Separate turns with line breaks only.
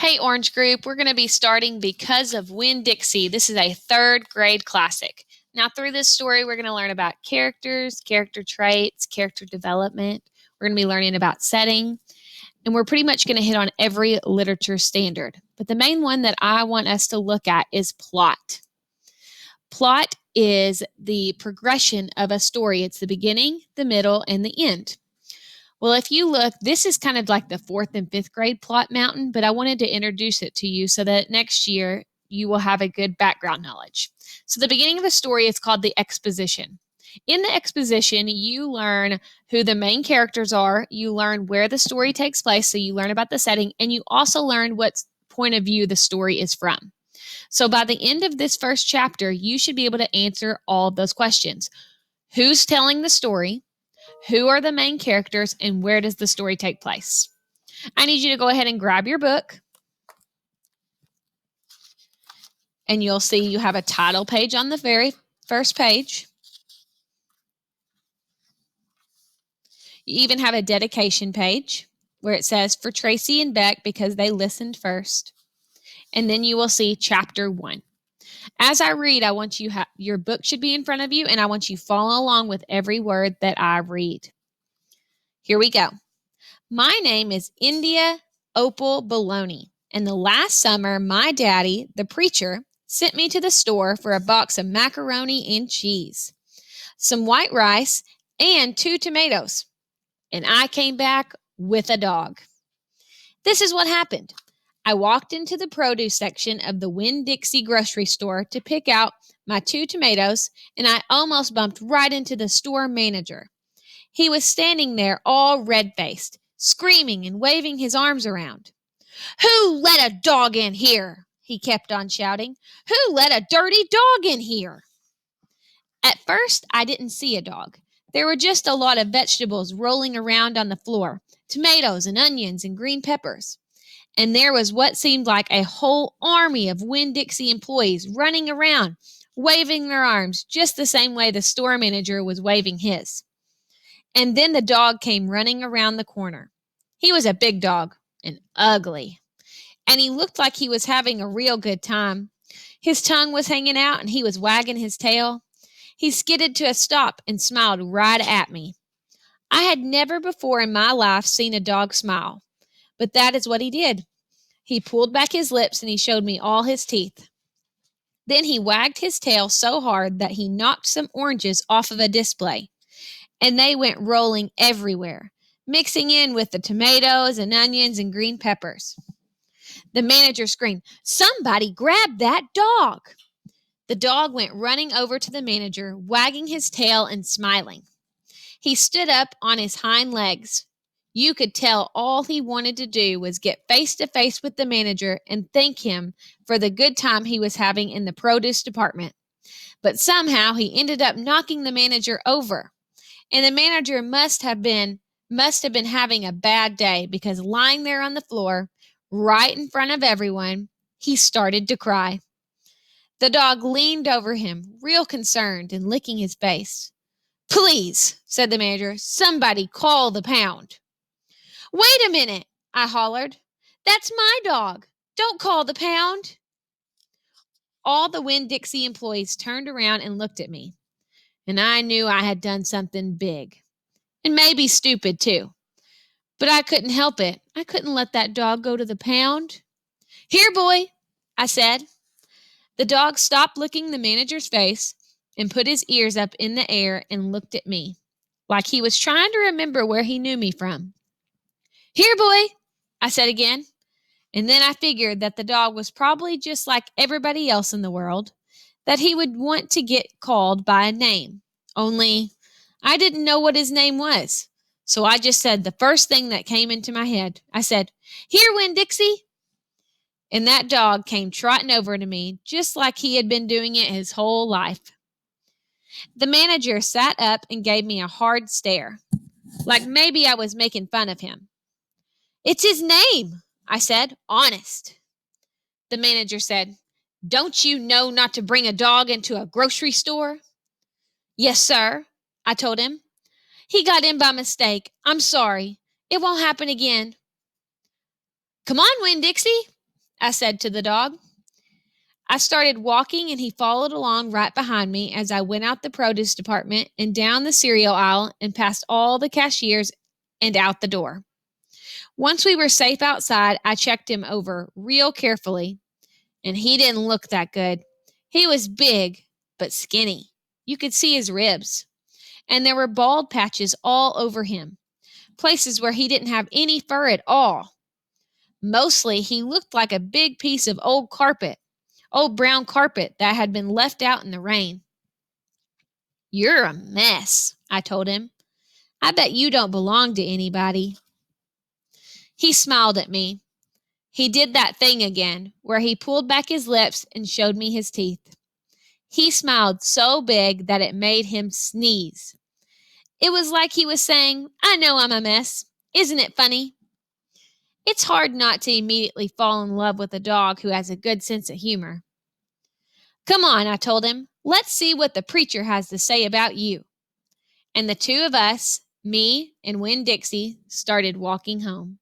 Hey, Orange Group, we're going to be starting Because of Winn, Dixie. This is a third grade classic. Now, through this story, we're going to learn about characters, character traits, character development. We're going to be learning about setting, and we're pretty much going to hit on every literature standard. But the main one that I want us to look at is plot. Plot is the progression of a story. It's the beginning, the middle, and the end. Well, if you look, this is kind of like the 4th and 5th grade plot mountain, but I wanted to introduce it to you so that next year you will have a good background knowledge. So the beginning of the story is called the exposition. In the exposition, you learn who the main characters are, you learn where the story takes place, so you learn about the setting, and you also learn what point of view the story is from. So by the end of this first chapter, you should be able to answer all of those questions. Who's telling the story? Who are the main characters, and where does the story take place? I need you to go ahead and grab your book. And you'll see you have a title page on the very first page. You even have a dedication page where it says, "For Tracy and Beck, because they listened first." And then you will see chapter 1. As I read, I want you your book should be in front of you, and I want you to follow along with every word that I read. Here we go. My name is India Opal Baloney, and the last summer, my daddy, the preacher, sent me to the store for a box of macaroni and cheese, some white rice, and 2 tomatoes. And I came back with a dog. This is what happened. I walked into the produce section of the Winn-Dixie grocery store to pick out my 2 tomatoes, and I almost bumped right into the store manager. He was standing there all red-faced, screaming and waving his arms around. "Who let a dog in here?" he kept on shouting. "Who let a dirty dog in here?" At first, I didn't see a dog. There were just a lot of vegetables rolling around on the floor, tomatoes and onions and green peppers. And there was what seemed like a whole army of Winn-Dixie employees running around, waving their arms just the same way the store manager was waving his. And then the dog came running around the corner. He was a big dog and ugly. And he looked like he was having a real good time. His tongue was hanging out and he was wagging his tail. He skidded to a stop and smiled right at me. I had never before in my life seen a dog smile, but that is what he did. He pulled back his lips and he showed me all his teeth. Then he wagged his tail so hard that he knocked some oranges off of a display, and they went rolling everywhere, mixing in with the tomatoes and onions and green peppers. The manager screamed, "Somebody grab that dog!" The dog went running over to the manager, wagging his tail and smiling. He stood up on his hind legs. You could tell all he wanted to do was get face to face with the manager and thank him for the good time he was having in the produce department. But somehow he ended up knocking the manager over. And the manager must have been having a bad day, because lying there on the floor, right in front of everyone, he started to cry. The dog leaned over him, real concerned and licking his face. "Please," said the manager, "somebody call the pound." "Wait a minute," I hollered. "That's my dog. Don't call the pound." All the Winn-Dixie employees turned around and looked at me, and I knew I had done something big. And maybe stupid, too. But I couldn't help it. I couldn't let that dog go to the pound. "Here, boy," I said. The dog stopped licking the manager's face and put his ears up in the air and looked at me, like he was trying to remember where he knew me from. "Here, boy," I said again. And then I figured that the dog was probably just like everybody else in the world, that he would want to get called by a name. Only I didn't know what his name was. So I just said the first thing that came into my head. I said, "Here, Winn-Dixie." And that dog came trotting over to me, just like he had been doing it his whole life. The manager sat up and gave me a hard stare, like maybe I was making fun of him. "It's his name," I said, honest. The manager said, "Don't you know not to bring a dog into a grocery store?" "Yes, sir," I told him. "He got in by mistake. I'm sorry. It won't happen again." "Come on, Winn-Dixie." I said to the dog. I started walking and he followed along right behind me as I went out the produce department and down the cereal aisle and past all the cashiers and out the door. Once we were safe outside, I checked him over real carefully, and he didn't look that good. He was big, but skinny. You could see his ribs, and there were bald patches all over him, places where he didn't have any fur at all. Mostly, he looked like a big piece of old brown carpet that had been left out in the rain. You're a mess, I told him. I bet you don't belong to anybody. He smiled at me. He did that thing again, where he pulled back his lips and showed me his teeth. He smiled so big that it made him sneeze. It was like he was saying, I know I'm a mess. Isn't it funny? It's hard not to immediately fall in love with a dog who has a good sense of humor. Come on, I told him. Let's see what the preacher has to say about you. And the two of us, me and Winn Dixie, started walking home.